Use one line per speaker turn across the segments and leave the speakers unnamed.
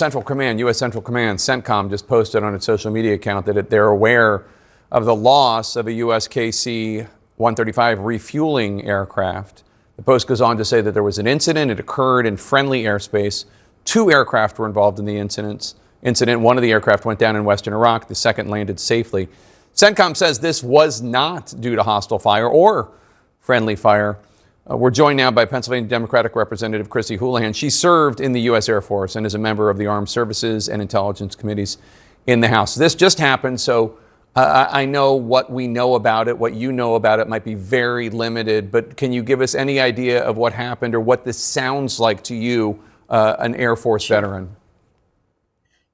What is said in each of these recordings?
Central Command, U.S. Central Command, CENTCOM, just posted on its social media account that they're aware of the loss of a US KC-135 refueling aircraft. The post goes on to say that there was an incident. It occurred in friendly airspace. 2 aircraft were involved in the incident. One of the aircraft went down in western Iraq. The second landed safely. CENTCOM says this was not due to hostile fire or friendly fire. We're joined now by Pennsylvania Democratic Representative Chrissy Houlahan. She served in the U.S. Air Force and is a member of the Armed Services and Intelligence Committees in the House. This just happened, so I know what we know about it, what you know about it might be very limited, but can you give us any idea of what happened or what this sounds like to you, an Air Force veteran?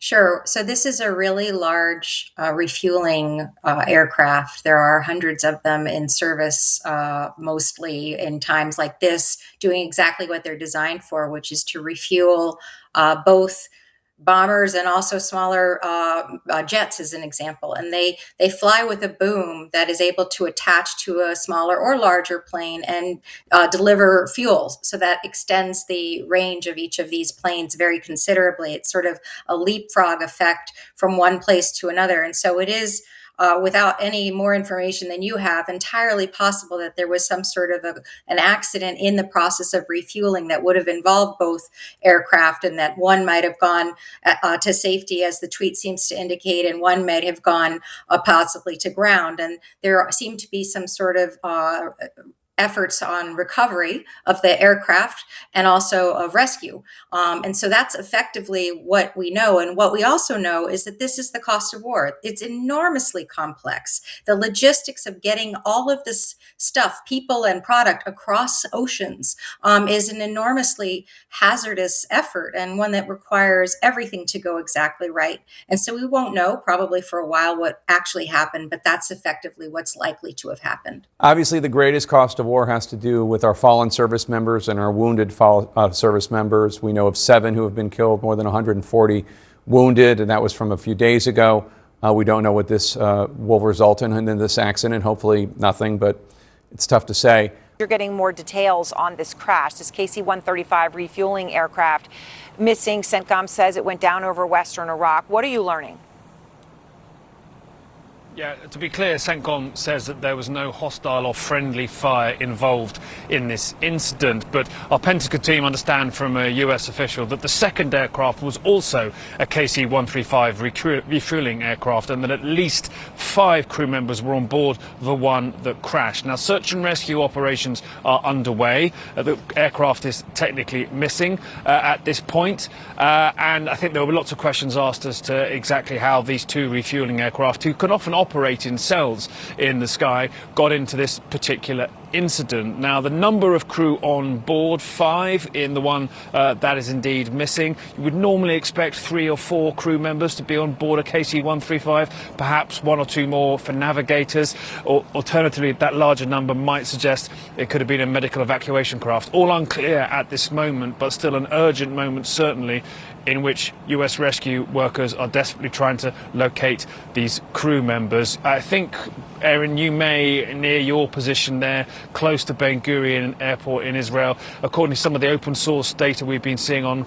Sure. So this is a really large refueling aircraft. There are hundreds of them in service, mostly in times like this, doing exactly what they're designed for, which is to refuel both bombers and also smaller jets, as an example. And they fly with a boom that is able to attach to a smaller or larger plane and deliver fuel. So that extends the range of each of these planes very considerably. It's sort of a leapfrog effect from one place to another. And so it is, without any more information than you have, entirely possible that there was some sort of an accident in the process of refueling that would have involved both aircraft, and that one might have gone to safety, as the tweet seems to indicate, and one might have gone possibly to ground. And there seem to be some sort of efforts on recovery of the aircraft and also of rescue. And so that's effectively what we know. And what we also know is that this is the cost of war. It's enormously complex. The logistics of getting all of this stuff, people and product, across oceans is an enormously hazardous effort, and one that requires everything to go exactly right. And so we won't know probably for a while what actually happened, but that's effectively what's likely to have happened.
Obviously, the greatest cost of war has to do with our fallen service members and our wounded service members. We know of 7 who have been killed, more than 140 wounded, and that was from a few days ago. We don't know what this will result in this accident. Hopefully nothing, but it's tough to say.
You're getting more details on this crash, this KC-135 refueling aircraft missing. CENTCOM says it went down over western Iraq. What are you learning?
Yeah, to be clear, CENTCOM says that there was no hostile or friendly fire involved in this incident, but our Pentagon team understand from a US official that the second aircraft was also a KC-135 refueling aircraft, and that at least 5 crew members were on board the one that crashed. Now, search and rescue operations are underway. The aircraft is technically missing at this point, and I think there were lots of questions asked as to exactly how these 2 refueling aircraft, who can often operate in cells in the sky, got into this particular incident. Now, the number of crew on board, 5 in the one that is indeed missing. You would normally expect 3 or 4 crew members to be on board a KC-135, perhaps 1 or 2 more for navigators, or alternatively that larger number might suggest it could have been a medical evacuation craft. All unclear at this moment, but still an urgent moment certainly, in which US rescue workers are desperately trying to locate these crew members. I think, Erin, you may, near your position there, close to Ben Gurion Airport in Israel, according to some of the open source data we've been seeing on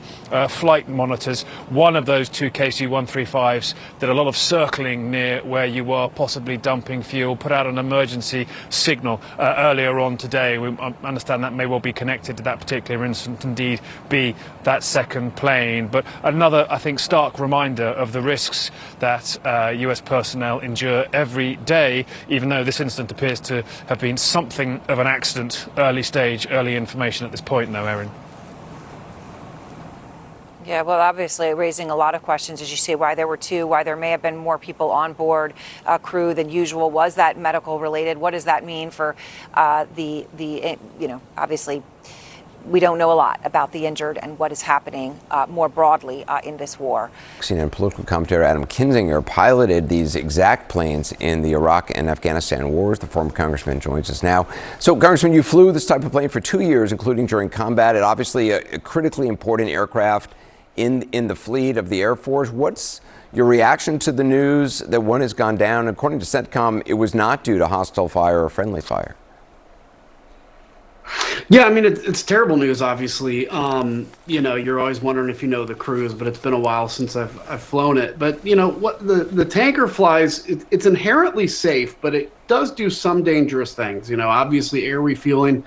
flight monitors, one of those 2 KC-135s did a lot of circling near where you are, possibly dumping fuel, put out an emergency signal earlier on today. We understand that may well be connected to that particular incident, indeed be that second plane. But another, I think, stark reminder of the risks that US personnel endure every day, even though this incident appears to have been something of an accident, early stage, early information at this point, though, Erin.
Yeah, well, obviously raising a lot of questions, as you say, why there were 2, why there may have been more people on board crew than usual. Was that medical related? What does that mean for obviously we don't know a lot about the injured and what is happening more broadly in this war.
CNN political commentator Adam Kinzinger piloted these exact planes in the Iraq and Afghanistan wars. The former congressman joins us now. So, Congressman, you flew this type of plane for 2 years, including during combat. It obviously a critically important aircraft in the fleet of the Air Force. What's your reaction to the news that one has gone down? According to CENTCOM, it was not due to hostile fire or friendly fire.
Yeah, I mean, it's terrible news, obviously. You're always wondering if you know the crews, but it's been a while since I've flown it. But what the tanker flies, it's inherently safe, but it does do some dangerous things. Obviously air refueling.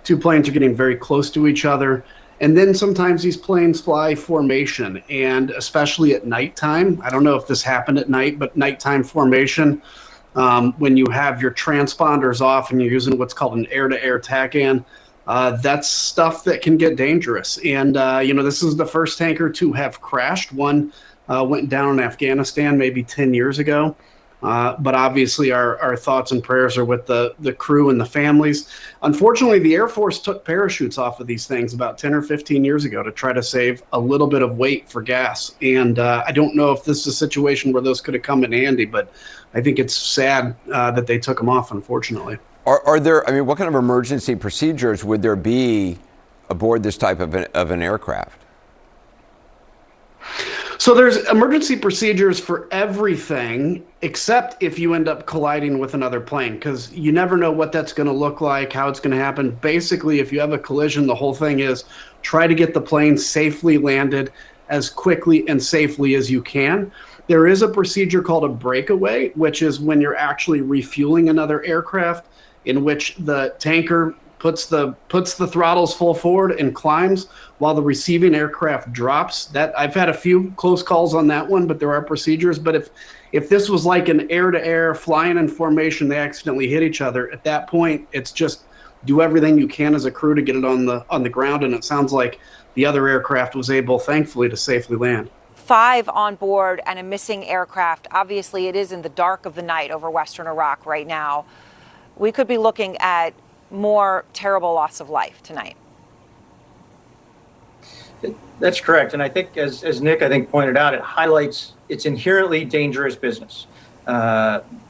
Two planes are getting very close to each other. And then sometimes these planes fly formation, and especially at nighttime. I don't know if this happened at night, but nighttime formation, when you have your transponders off and you're using what's called an air-to-air TACAN, that's stuff that can get dangerous. And, this is the first tanker to have crashed. One went down in Afghanistan maybe 10 years ago. But obviously our thoughts and prayers are with the crew and the families. Unfortunately, the Air Force took parachutes off of these things about 10 or 15 years ago to try to save a little bit of weight for gas. And I don't know if this is a situation where those could have come in handy, but I think it's sad that they took them off, unfortunately.
Are there, I mean, what kind of emergency procedures would there be aboard this type of an aircraft?
So there's emergency procedures for everything except if you end up colliding with another plane, because you never know what that's going to look like, how it's going to happen. Basically, if you have a collision, the whole thing is try to get the plane safely landed as quickly and safely as you can. There is a procedure called a breakaway, which is when you're actually refueling another aircraft, in which the tanker puts the throttles full forward and climbs while the receiving aircraft drops. That I've had a few close calls on that one, but there are procedures. But if this was like an air-to-air flying in formation, they accidentally hit each other, at that point it's just do everything you can as a crew to get it on the ground. And it sounds like the other aircraft was able, thankfully, to safely land.
5 on board and a missing aircraft. Obviously, it is in the dark of the night over western Iraq right now. We could be looking at more terrible loss of life tonight.
That's correct. And I think, as Nick, I think, pointed out, it highlights it's inherently dangerous business.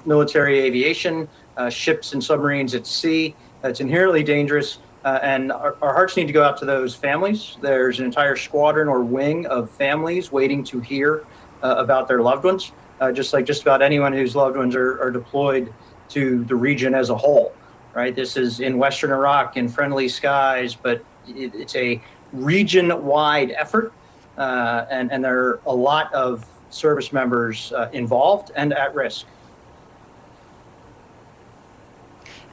Military aviation, ships and submarines at sea, it's inherently dangerous. And our hearts need to go out to those families. There's an entire squadron or wing of families waiting to hear about their loved ones, just like just about anyone whose loved ones are deployed to the region as a whole. Right, this is in Western Iraq in friendly skies, but it's a region-wide effort, and there are a lot of service members involved and at risk.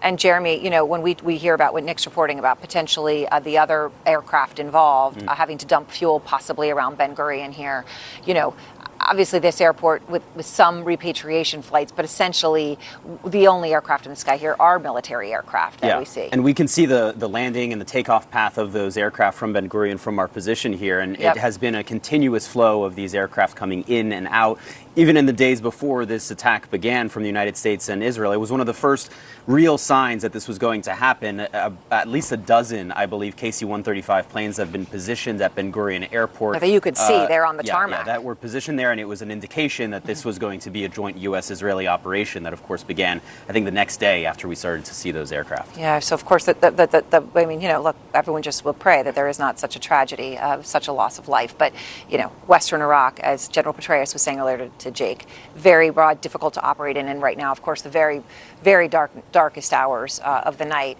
And Jeremy, when we hear about what Nick's reporting about potentially the other aircraft involved having to dump fuel possibly around Ben Gurion here, obviously this airport with some repatriation flights, but essentially the only aircraft in the sky here are military aircraft that we see.
And we can see the landing and the takeoff path of those aircraft from Ben Gurion from our position here. And it has been a continuous flow of these aircraft coming in and out. Even in the days before this attack began from the United States and Israel, it was one of the first real signs that this was going to happen. At least a dozen, I believe, KC-135 planes have been positioned at Ben Gurion Airport.
That you could see there on the tarmac.
Yeah, that were positioned there, and it was an indication that this was going to be a joint U.S.-Israeli operation that, of course, began, I think, the next day after we started to see those aircraft.
Yeah, so of course, look, everyone just will pray that there is not such a tragedy, such a loss of life. But, Western Iraq, as General Petraeus was saying earlier to Jake, very broad, difficult to operate in, and right now, of course, the very, very darkest hours of the night.